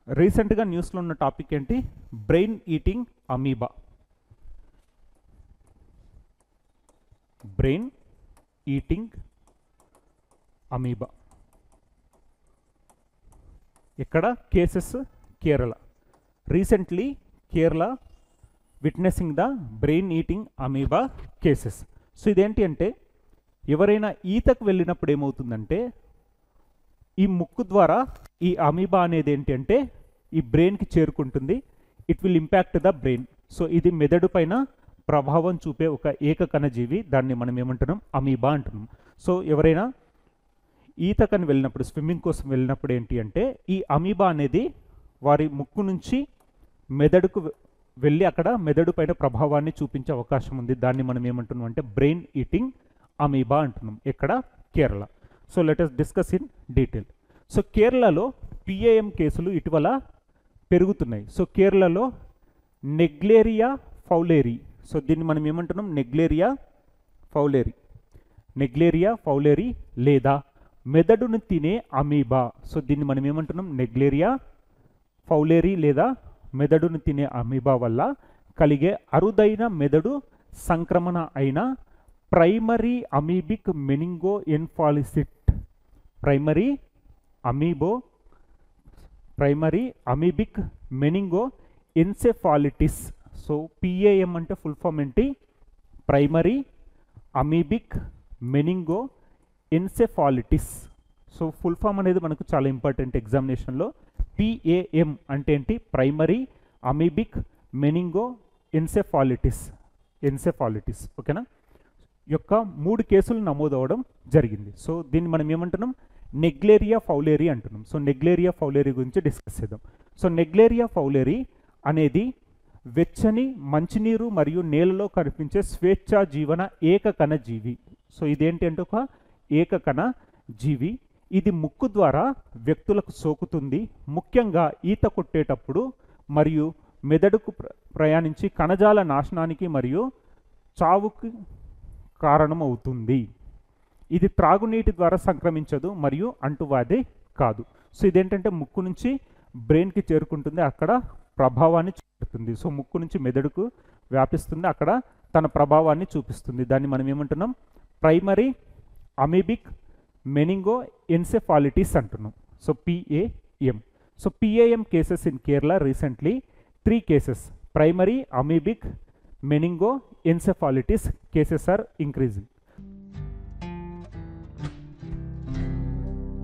రీసెంట్గా న్యూస్లో ఉన్న టాపిక్ ఏంటి? Brain eating amoeba. Brain eating amoeba. ఇక్కడ cases Kerala. Recently Kerala witnessing the brain eating amoeba cases. So ఇదేంటి అంటే, ఎవరైనా ఈతకు వెళ్ళినప్పుడు ఏమవుతుందంటే, ఈ ముక్కు ద్వారా ఈ అమీబా అనేది ఏంటి అంటే ఈ బ్రెయిన్కి చేరుకుంటుంది. It will impact the brain. So ఇది మెదడు పైన ప్రభావం చూపే ఒక ఏకకణజీవి. దాన్ని మనం ఏమంటున్నాం? అమీబా అంటున్నాం. సో ఎవరైనా ఈతకని వెళ్ళినప్పుడు, స్విమ్మింగ్ కోసం వెళ్ళినప్పుడు ఏంటి అంటే, ఈ అమీబా అనేది వారి ముక్కు నుంచి మెదడుకు వెళ్ళి అక్కడ మెదడు పైన ప్రభావాన్ని చూపించే అవకాశం ఉంది. దాన్ని మనం ఏమంటున్నాం అంటే బ్రెయిన్ ఈటింగ్ అమీబా అంటున్నాం. ఎక్కడ? Kerala. So let us discuss in detail. So కేరళలో పిఏఎం కేసులు ఇటీవల పెరుగుతున్నాయి. సో కేరళలో నెగ్లేరియా ఫౌలేరి. సో దీన్ని మనం ఏమంటున్నాం? Naegleria fowleri. నెగ్లేరియా ఫౌలేరి లేదా మెదడును తినే అమీబా. సో దీన్ని మనం ఏమంటున్నాం? నెగ్లేరియా ఫౌలేరి లేదా మెదడును తినే అమీబా వల్ల కలిగే అరుదైన మెదడు సంక్రమణ అయిన primary amoebic meningoencephalitis. Primary amoebic meningoencephalitis. So PAM అంటే ఫుల్ ఫామ్ ఏంటి? Primary amoebic meningoencephalitis. So full form అనేది మనకు చాలా ఇంపార్టెంట్ ఎగ్జామినేషన్లో. పిఏఎం అంటే ఏంటి? Primary amoebic meningoencephalitis. ఓకేనా? యొక్క 3 కేసులు నమోదవడం జరిగింది. సో దీన్ని మనం ఏమంటున్నాం? నెగ్లేరియా ఫౌలేరి అంటున్నాం. సో నెగ్లేరియా ఫౌలేరి గురించి డిస్కస్ చేద్దాం. సో నెగ్లేరియా ఫౌలేరి అనేది వెచ్చని మంచినీరు మరియు నేలలో కనిపించే స్వేచ్ఛా జీవన ఏకకణ జీవి. సో ఇదేంటి అంటే ఒక ఏకకణ జీవి. ఇది ముక్కు ద్వారా వ్యక్తులకు సోకుతుంది. ముఖ్యంగా ఈత కొట్టేటప్పుడు మరియు మెదడుకు ప్రయాణించి కణజాల నాశనానికి మరియు చావుకి కారణమవుతుంది. ఇది త్రాగునీటి ద్వారా సంక్రమించదు మరియు అంటువ్యాధి కాదు. సో ఇదేంటంటే ముక్కు నుంచి బ్రెయిన్కి చేరుకుంటుంది, అక్కడ ప్రభావాన్ని చూపుతుంది. సో ముక్కు నుంచి మెదడుకు వ్యాపిస్తుంది, అక్కడ తన ప్రభావాన్ని చూపిస్తుంది. దాన్ని మనం ఏమంటున్నాం? ప్రైమరీ అమీబిక్ మెనింగో ఎన్సెఫాలిటిస్ అంటున్నాం. So PAM. So PAM cases in Kerala recently 3 cases. Primary amoebic meningoencephalitis cases are increasing.